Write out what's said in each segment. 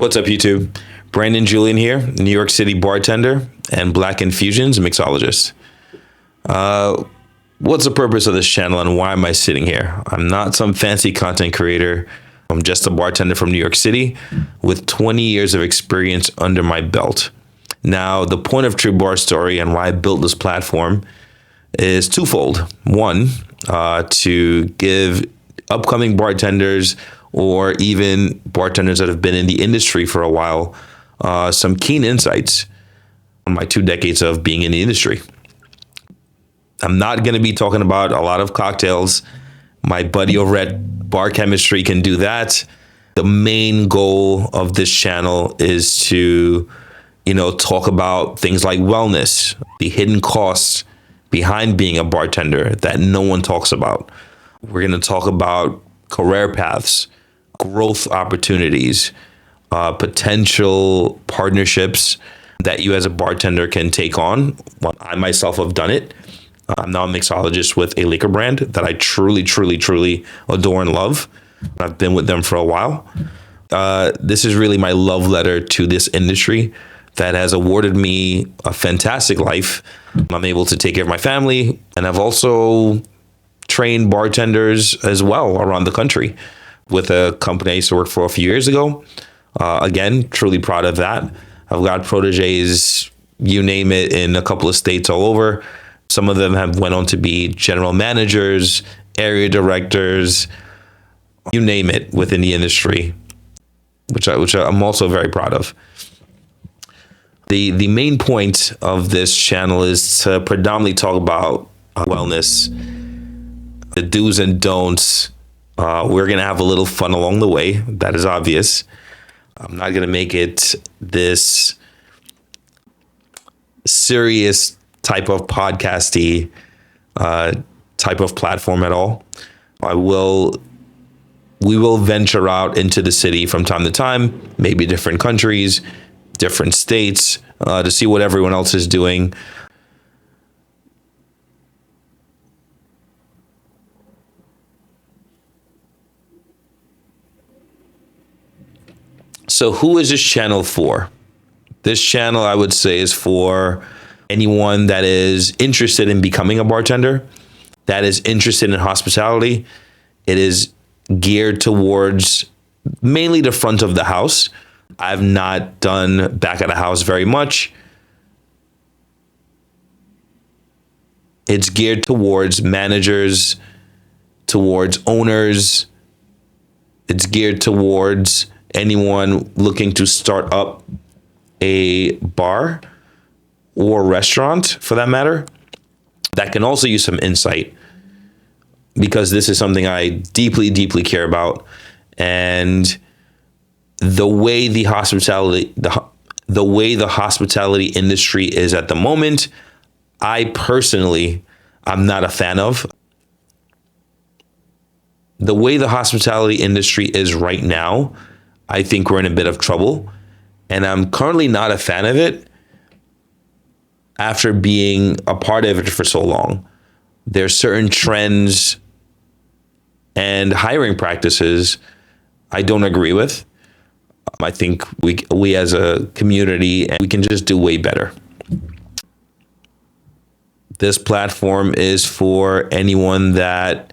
What's up, YouTube? Brandon Julien here, New York City bartender and Black Infusions mixologist. What's the purpose of this channel and why am I sitting here? I'm not some fancy content creator. I'm just a bartender from New York City with 20 years of experience under my belt. Now, the point of True Bar Story and why I built this platform is twofold. One, to give upcoming bartenders or even bartenders that have been in the industry for a while some keen insights on my 2 decades of being in the industry. I'm not going to be talking about a lot of cocktails. My buddy over at Bar Chemistry can do that. The main goal of this channel is to, talk about things like wellness, the hidden costs behind being a bartender that no one talks about. We're going to talk about career paths, growth opportunities, potential partnerships that you as a bartender can take on. Well, I myself have done it. I'm now a mixologist with a liquor brand that I truly, truly, truly adore and love. I've been with them for a while. This is really my love letter to this industry that has awarded me a fantastic life. I'm able to take care of my family, and I've also trained bartenders as well around the country with a company I used to work for a few years ago. Again, truly proud of that. I've got proteges, you name it, in a couple of states all over. Some of them have went on to be general managers, area directors, you name it within the industry, which I'm also very proud of. The main point of this channel is to predominantly talk about wellness, the do's and don'ts. We're going to have a little fun along the way. That is obvious. I'm not going to make it this serious type of podcasty type of platform at all. We will venture out into the city from time to time, maybe different countries, different states, to see what everyone else is doing. So who is this channel for? This channel, I would say, is for anyone that is interested in becoming a bartender, that is interested in hospitality. It is geared towards mainly the front of the house. I've not done back of the house very much. It's geared towards managers, towards owners. It's geared towards anyone looking to start up a bar or restaurant, for that matter, that can also use some insight, because this is something I deeply, deeply care about. And the way the hospitality industry is at the moment, I'm not a fan of. The way the hospitality industry is right now, I think we're in a bit of trouble, and I'm currently not a fan of it after being a part of it for so long. There's certain trends and hiring practices I don't agree with. I think we as a community, we can just do way better. This platform is for anyone that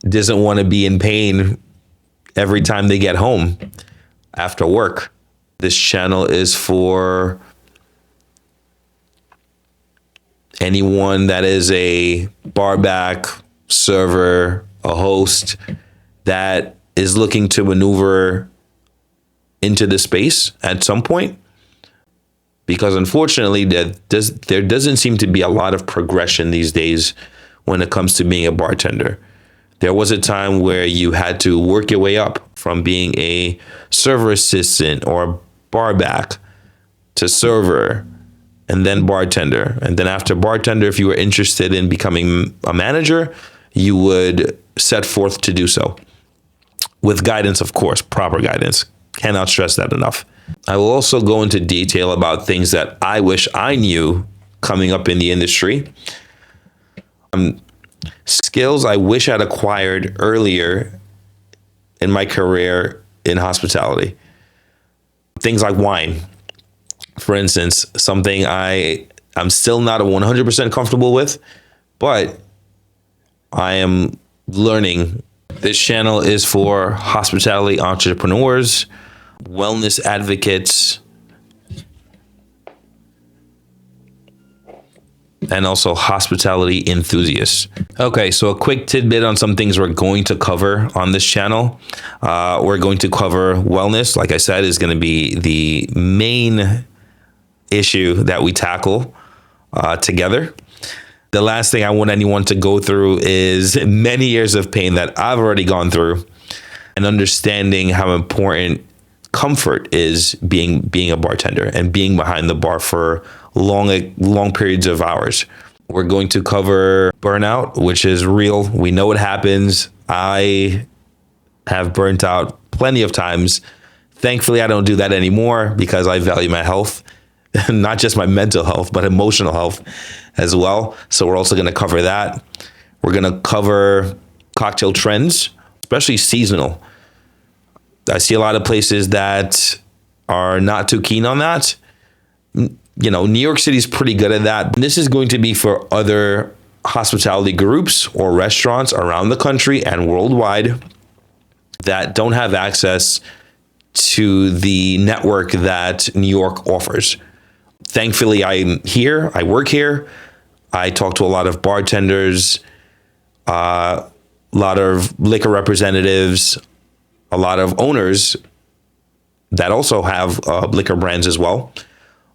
doesn't want to be in pain every time they get home after work. This channel is for anyone that is a bar back, server, a host that is looking to maneuver into the space at some point. Because unfortunately, there doesn't seem to be a lot of progression these days when it comes to being a bartender. There was a time where you had to work your way up from being a server assistant or bar back to server and then bartender. And then after bartender, if you were interested in becoming a manager, you would set forth to do so. With guidance, of course, proper guidance. Cannot stress that enough. I will also go into detail about things that I wish I knew coming up in the industry. Skills I wish I'd acquired earlier in my career in hospitality. Things like wine, for instance, something I'm still not 100% comfortable with, but I am learning. This channel is for hospitality entrepreneurs, wellness advocates, and also hospitality enthusiasts. Okay, so a quick tidbit on some things we're going to cover on this channel. We're going to cover wellness. Like I said, is going to be the main issue that we tackle together. The last thing I want anyone to go through is many years of pain that I've already gone through, and understanding how important comfort is being a bartender and being behind the bar for long periods of hours. We're going to cover burnout, which is real. We know it happens. I have burnt out plenty of times. Thankfully, I don't do that anymore because I value my health, not just my mental health, but emotional health as well. So we're also going to cover that. We're going to cover cocktail trends, especially seasonal. I see a lot of places that are not too keen on that. You know, New York City is pretty good at that. This is going to be for other hospitality groups or restaurants around the country and worldwide that don't have access to the network that New York offers. Thankfully, I'm here. I work here. I talk to a lot of bartenders, a lot of liquor representatives, a lot of owners that also have liquor brands as well,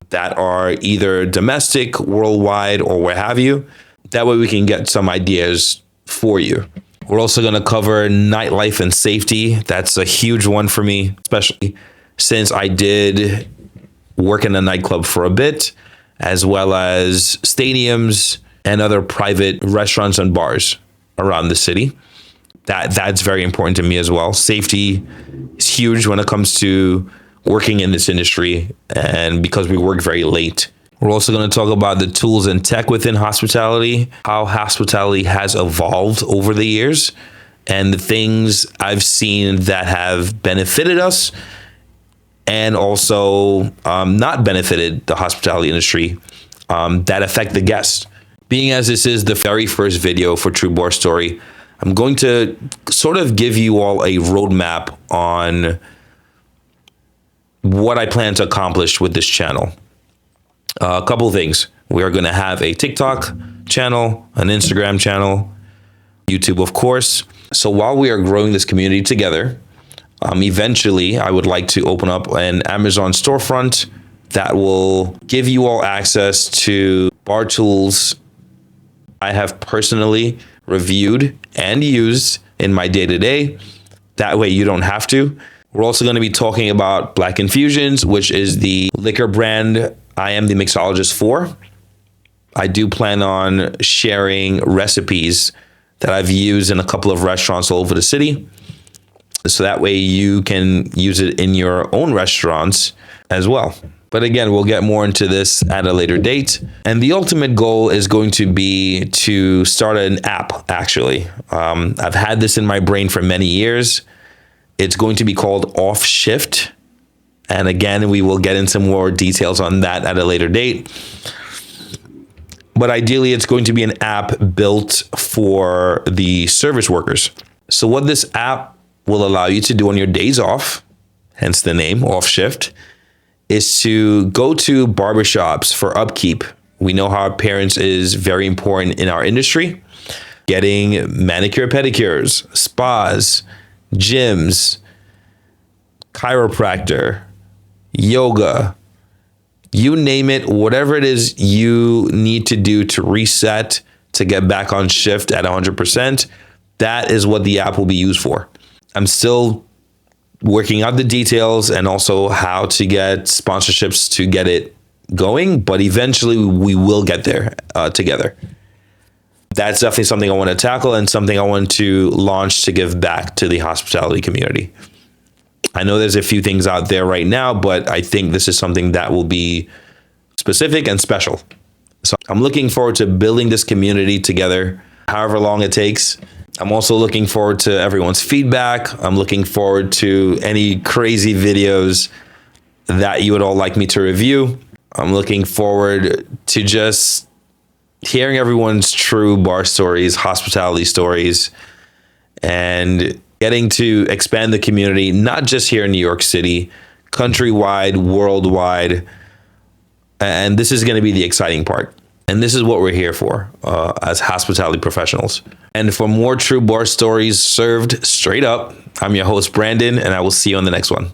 that are either domestic, worldwide, or what have you. That way we can get some ideas for you. We're also going to cover nightlife and safety. That's a huge one for me, especially since I did work in a nightclub for a bit, as well as stadiums and other private restaurants and bars around the city. That's very important to me as well. Safety is huge when it comes to working in this industry, and because we work very late. We're also going to talk about the tools and tech within hospitality, how hospitality has evolved over the years, and the things I've seen that have benefited us and also not benefited the hospitality industry, that affect the guest. Being as this is the very first video for True Bar Story, I'm going to sort of give you all a roadmap on what I plan to accomplish with this channel. A couple of things. We are going to have a TikTok channel, an Instagram channel, YouTube, of course. So while we are growing this community together, eventually I would like to open up an Amazon storefront that will give you all access to bar tools I have personally reviewed and used in my day-to-day. That way you don't have to. We're also going to be talking about Black Infusions, which is the liquor brand I am the mixologist for. I do plan on sharing recipes that I've used in a couple of restaurants all over the city, so that way you can use it in your own restaurants as well. But again, we'll get more into this at a later date. And the ultimate goal is going to be to start an app, actually. I've had this in my brain for many years. It's going to be called Off Shift. And again, we will get into more details on that at a later date. But ideally, it's going to be an app built for the service workers. So what this app will allow you to do on your days off, hence the name, Off Shift, is to go to barbershops for upkeep. We know how appearance is very important in our industry. Getting manicure pedicures, spas, gyms, chiropractor, yoga, you name it, whatever it is you need to do to reset, to get back on shift at 100%, that is what the app will be used for. I'm still working out the details and also how to get sponsorships to get it going, but eventually we will get there together. That's definitely something I want to tackle and something I want to launch to give back to the hospitality community. I know there's a few things out there right now, but I think this is something that will be specific and special. So I'm looking forward to building this community together, however long it takes. I'm also looking forward to everyone's feedback. I'm looking forward to any crazy videos that you would all like me to review. I'm looking forward to just hearing everyone's true bar stories, hospitality stories, and getting to expand the community, not just here in New York City, countrywide, worldwide. And this is going to be the exciting part. And this is what we're here for as hospitality professionals. And for more true bar stories served straight up, I'm your host, Brandon, and I will see you on the next one.